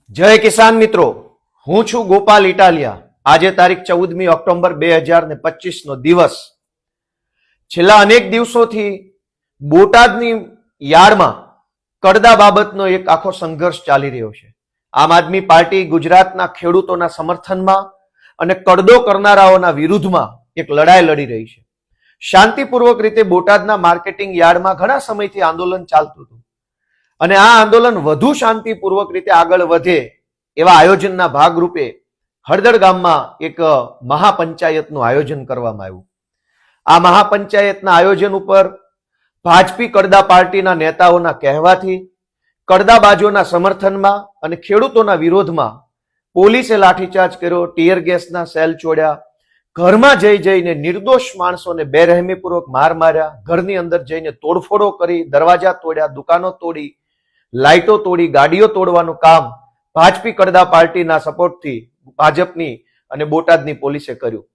જય કિસાન મિત્રો, હું છું ગોપાલ ઇટાલિયા। આજે તારીખ 14મી ઓક્ટોબર 2025 નો દિવસ। છેલ્લા અનેક દિવસોથી બોટાદની યાર્ડમાં કડદા બાબતનો એક આખો સંઘર્ષ ચાલી રહ્યો છે। આમ આદમી પાર્ટી ગુજરાતના ખેડૂતોના સમર્થનમાં અને કડદો કરનારાઓના વિરુદ્ધમાં એક લડાઈ લડી રહી છે। શાંતિપૂર્વક રીતે બોટાદના માર્કેટિંગ યાર્ડમાં ઘણા સમયથી આંદોલન ચાલતું હતું અને આ આંદોલન વધુ શાંતિપૂર્વક રીતે આગળ વધે એવા આયોજનના ભાગરૂપે હળદર ગામમાં એક મહાપંચાયતનું આયોજન કરવામાં આવ્યું। આ મહાપંચાયતના આયોજન ઉપર ભાજપી કડદા પાર્ટીના નેતાઓના કહેવાથી કડદાબાજોના સમર્થનમાં અને ખેડૂતોના વિરોધમાં પોલીસે લાઠીચાર્જ કર્યો, ટીયર ગેસના સેલ છોડ્યા, ઘરમાં જઈને નિર્દોષ માણસોને બેરહેમીપૂર્વક માર માર્યા, ઘરની અંદર જઈને તોડફોડો કરી, દરવાજા તોડ્યા, દુકાનો તોડી, લાઇટો તોડી, ગાડીઓ તોડવાનું કામ ભાજપી કડદા પાર્ટીના સપોર્ટથી ભાજપની અને બોટાદની પોલીસે કર્યું।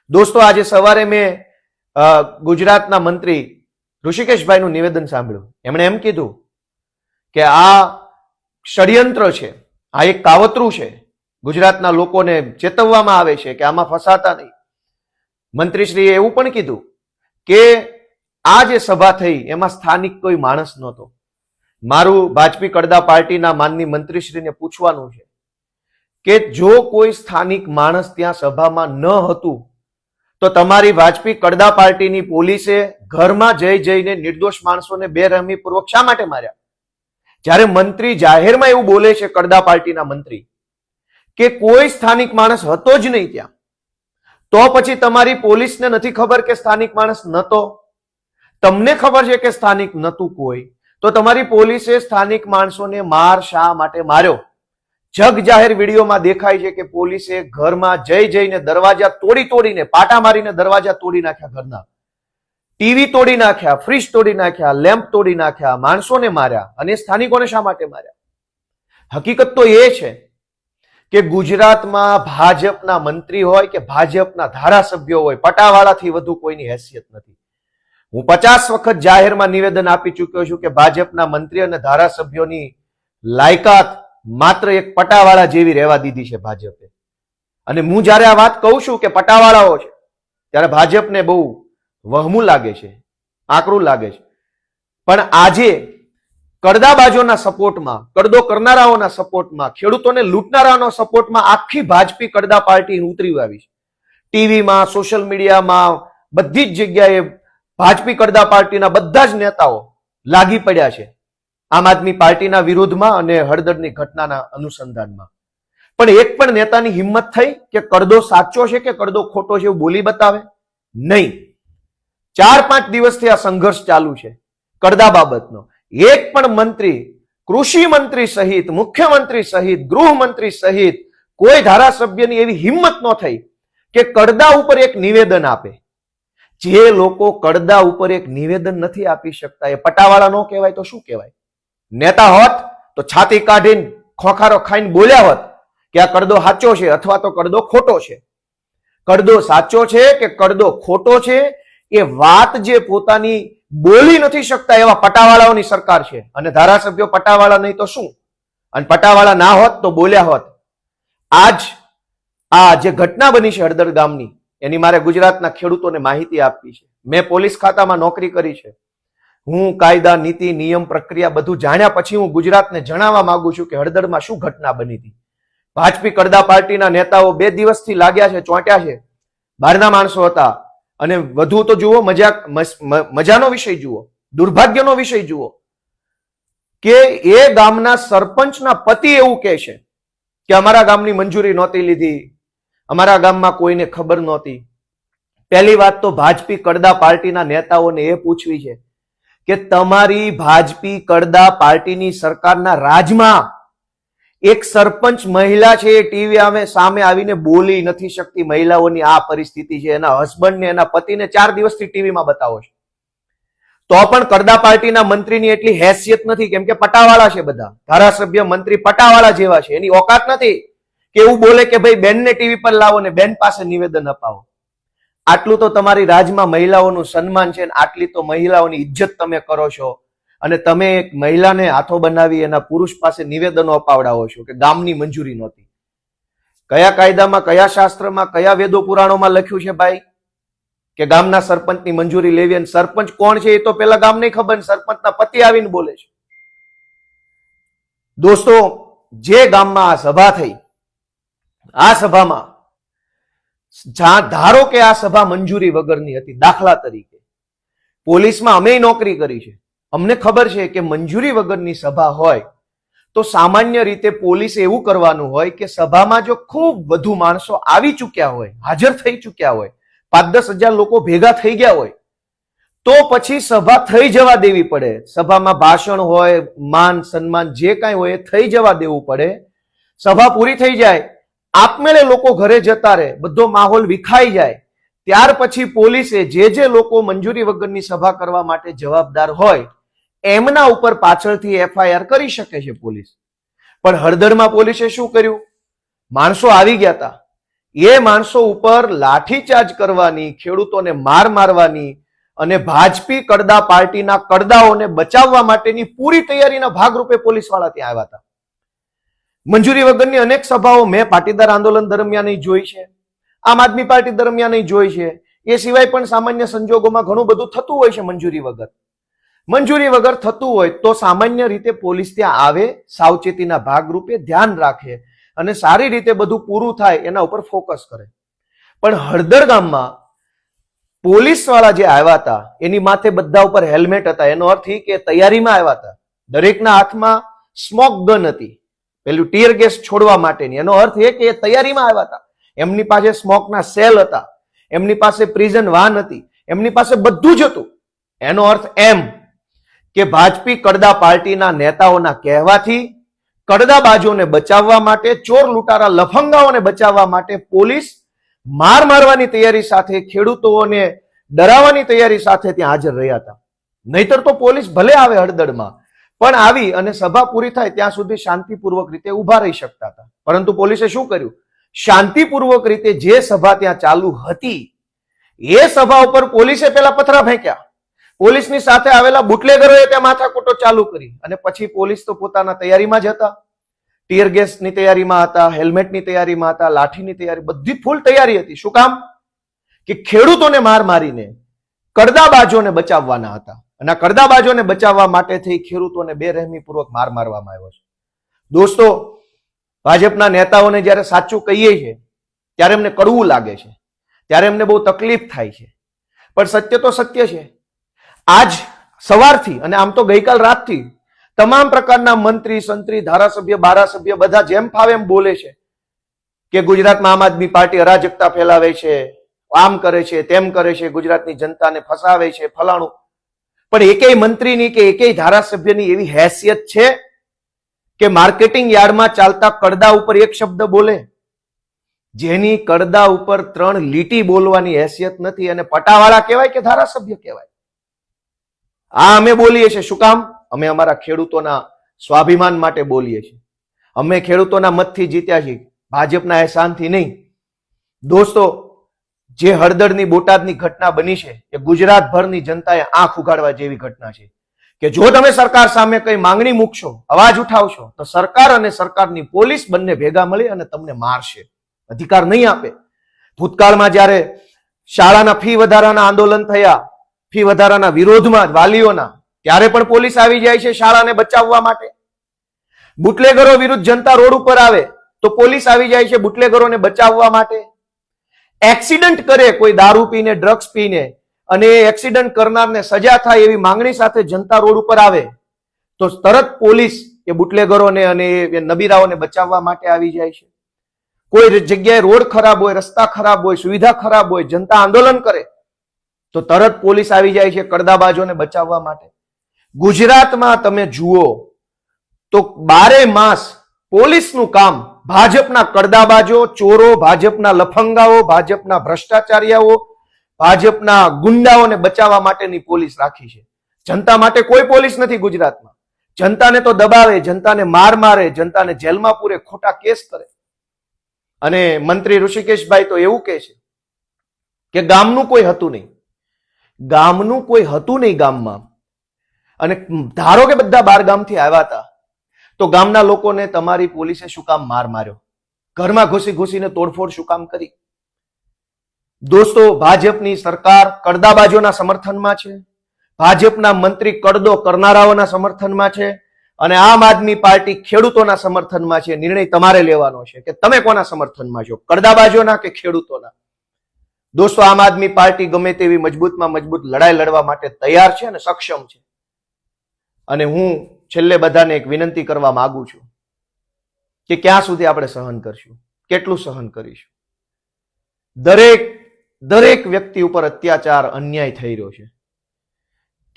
દોસ્તો, આજે સવારે મેં ગુજરાતના મંત્રી ઋષિકેશભાઈનું નિવેદન સાંભળ્યું। એમણે એમ કીધું કે આ ષડયંત્ર છે, આ એક કાવતરું છે, ગુજરાતના લોકોને ચેતવવામાં આવે છે કે આમાં ફસાતા નહીં। મંત્રીશ્રીએ એવું પણ કીધું કે આ જે સભા થઈ એમાં સ્થાનિક કોઈ માણસ નહોતો। મારું ભાજપી કડદા પાર્ટીના માનની મંત્રીશ્રીને પૂછવાનું છે કે જો કોઈ સ્થાનિક માણસ ત્યાં સભામાં ન હતું તો તમારી ભાજપી કડદા પાર્ટીની પોલીસે ઘરમાં જઈને નિર્દોષ માણસોને બેરહેમીપૂર્વક શા માટે માર્યા? જ્યારે મંત્રી જાહેરમાં એવું બોલે છે, કડદા પાર્ટીના મંત્રી, કે કોઈ સ્થાનિક માણસ હતો જ નહીં ત્યાં, તો પછી તમારી પોલીસને નથી ખબર કે સ્થાનિક માણસ નતો? તમને ખબર છે કે સ્થાનિક નતું કોઈ, તો તમારી પોલીસે સ્થાનિક માણસોને માર શા માટે માર્યો? જગ જાહેર વિડીયોમાં દેખાય છે કે પોલીસે ઘરમાં જઈને દરવાજા તોડીને, પાટા મારીને દરવાજા તોડી નાખ્યા, ઘરના ટીવી તોડી નાખ્યા, ફ્રીજ તોડી નાખ્યા, લેમ્પ તોડી નાખ્યા, માણસોને માર્યા। અને સ્થાનિકોને શા માટે માર્યા? હકીકત તો એ છે કે ગુજરાતમાં ભાજપના મંત્રી હોય કે ભાજપના ધારાસભ્યો હોય, પટાવાળાથી વધુ કોઈની હેસિયત નથી। હું 50 વખત જાહેરમાં નિવેદન આપી ચૂક્યો છું કે ભાજપના મંત્રી અને ધારાસભ્યોની લાયકાત માત્ર એક પટાવાળા જેવી રહેવા દીધી છે ભાજપે। અને હું જયારે આ વાત કહું છું કે પટાવાળાઓ છે, ત્યારે ભાજપને બહુ વહમું લાગે છે, આકરું લાગે છે। પણ આજે કડદાબાજોના સપોર્ટમાં, કડદો કરનારાઓના સપોર્ટમાં, ખેડૂતોને લૂંટનારાઓના સપોર્ટમાં આખી ભાજપી કડદા પાર્ટી ઉતરી આવી છે। ટીવીમાં, સોશિયલ મીડિયામાં, બધી જ જગ્યાએ ભાજપી કડદા પાર્ટીના બધા જ નેતાઓ લાગી પડ્યા છે આમ આદમી પાર્ટીના વિરોધમાં અને હળદરની ઘટનાના અનુસંધાનમાં। પણ એક પણ નેતાની હિંમત થઈ કે કડદો સાચો છે કે કડદો ખોટો છે એવું બોલી બતાવે? નહીં। 4-5 દિવસથી આ સંઘર્ષ ચાલુ છે કડદા બાબતનો। એક પણ મંત્રી, કૃષિ મંત્રી સહિત, મુખ્યમંત્રી સહિત, ગૃહમંત્રી સહિત કોઈ ધારાસભ્યની એવી હિંમત ન થઈ કે કડદા ઉપર એક નિવેદન આપે। જે લોકો કડદા ઉપર એક નિવેદન નથી આપી શકતા એ પટાવાળા ન કહેવાય તો શું કહેવાય? નેતા હોત તો છાતી કાઢીને ખોખારો ખાઈને બોલ્યા હોત કે આ કડદો સાચો છે અથવા તો કડદો ખોટો છે। કડદો સાચો છે કે કડદો ખોટો છે એ વાત જે પોતાની બોલી નથી શકતા એવા પટાવાળાઓની સરકાર છે। અને ધારાસભ્યો પટાવાળા નહીં તો શું? અને પટાવાળા ના હોત તો બોલ્યા હોત। આજ આ જે ઘટના બની છે હળદર ગામની, એની મારે ગુજરાતના ખેડૂતોને માહિતી આપવી છે। મેં પોલીસ ખાતામાં નોકરી કરી છે। હું કાયદા, નીતિ, નિયમ, પ્રક્રિયા બધું જાણ્યા પછી હું ગુજરાતને જણાવવા માંગુ છું કે હળદરમાં શું ઘટના બની હતી। ભાજપી કડદા પાર્ટીના નેતાઓ 2 દિવસથી લાગ્યા છે, ચોંટ્યા છે, બહારના માણસો હતા। અને વધુ તો જુઓ, મજાનો વિષય જુઓ, દુર્ભાગ્યનો વિષય જુઓ કે એ ગામના સરપંચના પતિ એવું કહે છે કે અમારા ગામની મંજૂરી નહોતી લીધી, અમારા ગામમાં કોઈને ખબર નહોતી। પહેલી વાત તો ભાજપી કડદા પાર્ટીના નેતાઓને એ પૂછવી છે કે તમારી ભાજપી કડદા પાર્ટીની સરકારના રાજમાં એક સરપંચ મહિલા છે, એ ટીવી સામે આવીને બોલી નથી શકતી। મહિલાઓની આ પરિસ્થિતિ છે, એના હસબન્ડને, એના પતિને 4 દિવસથી ટીવીમાં બતાવો છે, તો પણ કડદા પાર્ટીના મંત્રીની એટલી હેસિયત નથી, કેમ કે પટાવાળા છે બધા ધારાસભ્ય, મંત્રી પટાવાળા જેવા છે। એની ઓકાત નથી કે એવું બોલે કે ભાઈ બેનને ટીવી પર લાવો ને બેન પાસે નિવેદન અપાવો। આટલું તો તમારી રાજમાં મહિલાઓનું સન્માન છે, આટલી તો મહિલાઓની ઇજ્જત તમે કરો છો। અને તમે એક મહિલાને હાથો બનાવી એના પુરુષ પાસે નિવેદનો અપાવડાવો છો કે ગામની મંજૂરી નહોતી. કયા કાયદામાં, કયા શાસ્ત્રમાં, કયા વેદો પુરાણોમાં લખ્યું છે ભાઈ કે ગામના સરપંચની મંજૂરી લેવી? અને સરપંચ કોણ છે એ તો પેલા ગામને ખબર, સરપંચના પતિ આવીને બોલે છે. દોસ્તો, જે ગામમાં આ સભા થઈ, આ સભામાં ધારો કે આ સભા મંજૂરી વગરની હતી, દાખલા તરીકે પોલીસમાં અમે નોકરી કરી છે, અમને ખબર છે કે મંજૂરી વગરની સભા હોય તો સામાન્ય રીતે પોલીસે એવું કરવાનું હોય કે સભામાં જો ખૂબ વધુ માણસો આવી ચૂક્યા હોય, હાજર થઈ ચૂક્યા હોય, 5-10 હજાર લોકો ભેગા થઈ ગયા હોય તો પછી સભા થઈ જવા દેવી પડે. સભામાં ભાષણ હોય, માન સન્માન જે કાંઈ હોય એ થઈ જવા દેવું પડે. સભા પૂરી થઈ જાય, આપમેળે લોકો ઘરે જતા રહે, બધો માહોલ વિખાઈ જાય, ત્યાર પછી પોલીસે જે લોકો મંજૂરી વગરની સભા કરવા માટે જવાબદાર હોય એમના ઉપર પાછળથી FIR કરી શકે છે પોલીસ. પણ હળદરમાં પોલીસે શું કર્યું? માણસો આવી ગયા હતા, એ માણસો ઉપર લાઠીચાર્જ કરવાની, ખેડૂતોને માર મારવાની અને ભાજપી કડદા પાર્ટીના કડદાઓને બચાવવા માટેની પૂરી તૈયારીના ભાગરૂપે પોલીસ વાળા ત્યાં આવ્યા હતા. મંજૂરી વગરની અનેક સભાઓ મેં પાટીદાર આંદોલન દરમિયાન જોઈ છે, આમ આદમી પાર્ટી દરમિયાન જોઈ છે, એ સિવાય પણ સામાન્ય સંજોગોમાં ઘણું બધું થતું હોય છે મંજૂરી વગર. મંજૂરી વગર થતું હોય તો સામાન્ય રીતે પોલીસ ત્યાં આવે, સાવચેતીના ભાગરૂપે ધ્યાન રાખે અને સારી રીતે બધું પૂરું થાય એના ઉપર ફોકસ કરે. પણ હળદર ગામમાં પોલીસ વાળા જે આવ્યા હતા એની માથે બધા ઉપર હેલ્મેટ હતા. એનો અર્થ એ કે તૈયારીમાં આવ્યા હતા. દરેકના હાથમાં સ્મોક ગન હતી, પેલું ટીયર ગેસ છોડવા માટેની. એનો અર્થ એ કે તૈયારીમાં આવ્યા હતા. એમની પાસે સ્મોકના સેલ હતા, એમની પાસે પ્રિઝન વાન હતી, એમની પાસે બધું જ હતું. એનો અર્થ એમ કે ભાજપી કડદા પાર્ટીના નેતાઓના કહેવાથી કડદાબાજોને બચાવવા માટે, ચોર લૂંટારા લફંગાઓને બચાવવા માટે પોલીસ માર મારવાની તૈયારી સાથે, ખેડૂતોને ડરાવવાની તૈયારી સાથે ત્યાં હાજર રહ્યા હતા. નહીતર તો પોલીસ ભલે આવે હળદરમાં, પણ આવી અને સભા પૂરી થાય ત્યાં સુધી શાંતિપૂર્વક રીતે ઉભા રહી શકતા હતા. પરંતુ પોલીસે શું કર્યું? શાંતિપૂર્વક રીતે જે સભા ત્યાં ચાલુ હતી એ સભા ઉપર પોલીસે પેલા પથરા ફેંક્યા. પોલીસની સાથે આવેલા બુટલેગરોએ ત્યાં માથાકૂટો ચાલુ કરી અને પછી પોલીસ તો પોતાના તૈયારીમાં જ હતા. ટીયર ગેસની તૈયારીમાં હતા, હેલ્મેટની તૈયારીમાં હતા, લાઠીની તૈયારી, બધી ફૂલ તૈયારી હતી. શું કામ? કે ખેડૂતોને માર મારીને કડદાબાજોને બચાવવાના હતા. અને આ કડદાબાજોને બચાવવા માટે થઈ ખેડૂતોને બેરહેમીપૂર્વક માર મારવામાં આવ્યો છે. દોસ્તો, ભાજપના નેતાઓને જ્યારે સાચું કહીએ છીએ ત્યારે એમને કડવું લાગે છે, ત્યારે એમને બહુ તકલીફ થાય છે, પણ સત્ય તો સત્ય છે. આજ સવારથી અને આમ તો ગઈકાલ રાતથી તમામ પ્રકારના મંત્રી, સંત્રી, ધારાસભ્ય, બારાસભ્ય બધા જેમ ફાવે એમ બોલે છે કે ગુજરાતમાં આમ આદમી પાર્ટી અરાજકતા ફેલાવે છે, આમ કરે છે, તેમ કરે છે, ગુજરાતની જનતાને ફસાવે છે, ફલાણું. પણ એકેય મંત્રીની કે એકેય ધારાસભ્યની એવી હેસિયત છે કે માર્કેટિંગ યાર્ડમાં ચાલતા કડદા ઉપર એક શબ્દ બોલે? જેની કડદા ઉપર 3 લીટી બોલવાની હેસિયત નથી અને પટાવાળા કહેવાય કે ધારાસભ્ય કહેવાય? આ અમે બોલીએ છીએ. શું કામ? અમે અમારા ખેડૂતોના સ્વાભિમાન માટે બોલીએ છીએ. અમે ખેડૂતોના મતથી જીત્યા છીએ, ભાજપના એહસાનથી નહીં. દોસ્તો, જે હળદરની, બોટાદની ઘટના બની છે એ ગુજરાતભરની જનતાએ આંખ ઉઘાડવા જેવી ઘટના છે કે જો તમે સરકાર સામે કઈ માંગણી મૂકશો, અવાજ ઉઠાવશો તો સરકાર અને સરકારની પોલીસ બંને ભેગા મળી અને તમને મારશે, અધિકાર નહીં આપે. ભૂતકાળમાં જ્યારે શાળાના ફી વધારાના આંદોલન થયા, ફી વધારાના વિરોધમાં વાલીઓના, ત્યારે પણ પોલીસ આવી જાય છે શાળાને બચાવવા માટે. બુટલેગરો વિરુદ્ધ જનતા રોડ ઉપર આવે તો પોલીસ આવી જાય છે બુટલેગરોને બચાવવા માટે. એક્સિડન્ટ કરે કોઈ દારૂ પીને, ડ્રગ્સ પીને, અને એ એક્સિડન્ટ કરનારને સજા થાય એવી માંગણી સાથે જનતા રોડ ઉપર આવે તો તરત પોલીસ એ બુટલેગરોને અને એ નબીરાઓને બચાવવા માટે આવી જાય છે. કોઈ જગ્યાએ રોડ ખરાબ હોય, રસ્તા ખરાબ હોય, સુવિધા ખરાબ હોય, જનતા આંદોલન કરે તો તરત પોલીસ આવી જાય છે કડદાબાજોને બચાવવા માટે. ગુજરાતમાં તમે જુઓ તો 12 માસ પોલીસનું કામ ભાજપના કડદાબાજો, ચોરો, ભાજપના લફંગાઓ, ભાજપના ભ્રષ્ટાચારીઓ, ભાજપના ગુંડાઓને બચાવવા માટેની પોલીસ રાખી છે. જનતા માટે કોઈ પોલીસ નથી ગુજરાતમાં. જનતાને તો દબાવે, જનતાને માર મારે, જનતાને જેલમાં પૂરે, ખોટા કેસ કરે. અને મંત્રી ઋષિકેશભાઈ તો એવું કહે છે કે ગામનું કોઈ હતું નહીં. ગામનું કોઈ હતું નહીં ગામમાં. અને ધારો કે બધા બાર ગામથી આવ્યા હતા, તો ગામના લોકોને તમારી પોલીસે શું કામ માર માર્યો? ઘરમાં ઘૂસી ઘૂસીને તોડફોડ શું કામ કરી? દોસ્તો, ભાજપની સરકાર કડદાબાજોના સમર્થનમાં છે, ભાજપના મંત્રી કડદો કરનારાઓના સમર્થનમાં છે, અને આમ આદમી પાર્ટી ખેડૂતોના સમર્થનમાં છે. નિર્ણય તમારે લેવાનો છે કે તમે કોના સમર્થનમાં છો, કડદાબાજોના કે ખેડૂતોના. દોસ્તો, આમ આદમી પાર્ટી ગમે તેવી મજબૂતમાં મજબૂત લડાઈ લડવા માટે તૈયાર છે અને સક્ષમ છે. અને હું છેલ્લે બધાને એક વિનંતી કરવા માંગુ છું કે ક્યાં સુધી આપણે સહન કરશું, કેટલું સહન કરીશું? દરેક વ્યક્તિ ઉપર અત્યાચાર, અન્યાય થઈ રહ્યો છે.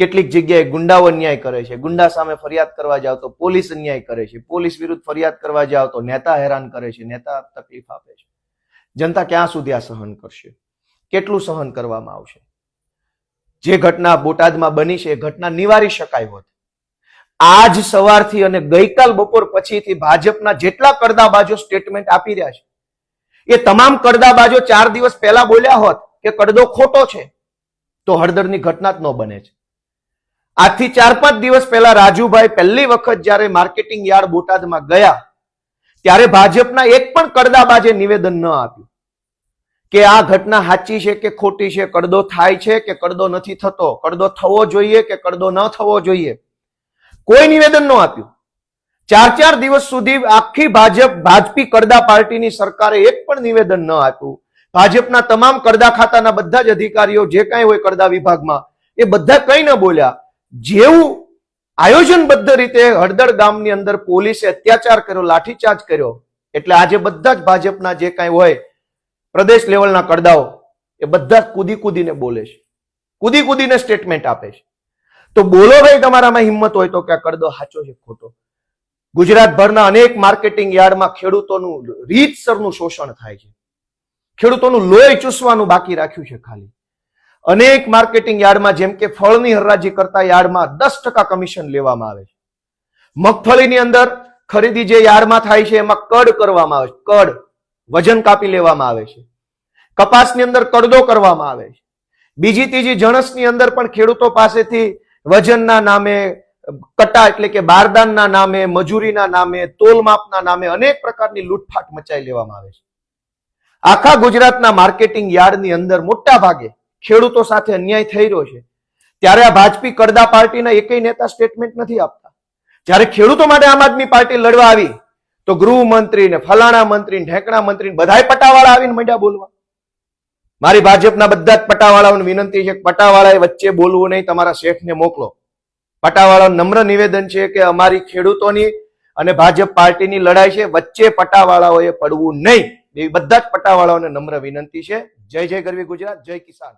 કેટલીક જગ્યાએ ગુંડાઓ અન્યાય કરે છે, ગુંડા સામે ફરિયાદ કરવા જાવ તો પોલીસ અન્યાય કરે છે, પોલીસ વિરુદ્ધ ફરિયાદ કરવા જાવ તો નેતા હેરાન કરે છે, નેતા તકલીફ આપે છે. જનતા ક્યાં સુધી આ સહન કરશે? કેટલું સહન કરવામાં આવશે? જે ઘટના બોટાદમાં બની છે એ ઘટના નિવારી શકાય હોત. આજ સવારથી અને ગઈકાલ બપોર પછીથી ભાજપના જેટલા કડદાબાજો સ્ટેટમેન્ટ આપી રહ્યા છે, એ તમામ કડદાબાજો 4 દિવસ પહેલા બોલ્યા હોત કે કડદો ખોટો છે, તો હળદરની ઘટના જ ન બને છે. આજથી 4-5 દિવસ પહેલા રાજુભાઈ પહેલી વખત જ્યારે માર્કેટિંગ યાર્ડ બોટાદમાં ગયા, ત્યારે ભાજપના એક પણ કડદાબાજે નિવેદન ન આપ્યું કે આ ઘટના સાચી છે કે ખોટી છે, કડદો થાય છે કે કડદો નથી થતો, કડદો થવો જોઈએ કે કડદો ન થવો જોઈએ. કોઈ નિવેદન ન આપ્યું. 4 દિવસ સુધી આખી ભાજપી કડદા પાર્ટીની સરકારે એક પણ નિવેદન ન આપ્યું. ભાજપના તમામ કડદા ખાતાના બધા જ અધિકારીઓ જે કાંઈ હોય કડદા વિભાગમાં, એ બધા કંઈ ન બોલ્યા. જેવું આયોજનબદ્ધ રીતે હળદર ગામની અંદર પોલીસે અત્યાચાર કર્યો, લાઠીચાર્જ કર્યો, એટલે આજે બધા જ ભાજપના જે કાંઈ હોય પ્રદેશ લેવલના કડદાઓ, એ બધા કૂદીને બોલે છે, કૂદીને સ્ટેટમેન્ટ આપે છે. તો બોલો ભાઈ, તમારામાં હિંમત હોય તો કે આ કડદો સાચો છે ખોટો. ગુજરાતભરના અનેક માર્કેટિંગ યાર્ડમાં ખેડૂતોનું રીતસરનું શોષણ થાય છે. ખેડૂતોનું લોહી ચૂસવાનું બાકી રાખ્યું છે ખાલી. અનેક માર્કેટિંગ યાર્ડમાં, જેમ કે ફળની હરાજી કરતા યાર્ડમાં 10% કમિશન લેવામાં આવે છે. મગફળીની અંદર ખરીદી જે યાર્ડમાં થાય છે એમાં કડ કરવામાં આવે છે, કડ વજન કાપી લેવામાં આવે છે. કપાસની અંદર કડદો કરવામાં આવે છે. બીજી ત્રીજી જણસની અંદર પણ ખેડૂતો પાસેથી વજનના નામે, કટા એટલે કે બારદાનના નામે, મજૂરીના નામે, તોલમાપના નામે અનેક પ્રકારની લૂંટફાટ મચાઈ લેવામાં આવે છે. આખા ગુજરાતના માર્કેટિંગ યાર્ડની અંદર મોટા ભાગે ખેડૂતો સાથે અન્યાય થઈ રહ્યો છે. ત્યારે આ ભાજપી કડદા પાર્ટીના એકેય નેતા સ્ટેટમેન્ટ નથી આપતા. જ્યારે ખેડૂતો માટે આમ આદમી પાર્ટી લડવા આવી તો ગૃહમંત્રી ને ફલાણા મંત્રી, ઢેકણા મંત્રી બધાય પટાવાળા આવીને મંડ્યા બોલવા. મારી ભાજપના બધા જ પટાવાળાઓને વિનંતી છે કે પટાવાળાએ વચ્ચે બોલવું નહીં, તમારા શેઠને મોકલો. પટાવાળાનું નમ્ર નિવેદન છે કે અમારી ખેડૂતોની અને ભાજપ પાર્ટીની લડાઈ છે, વચ્ચે પટાવાળાઓએ પડવું નહીં. એ બધા જ પટાવાળાઓને નમ્ર વિનંતી છે. જય જય ગરવી ગુજરાત, જય કિસાન.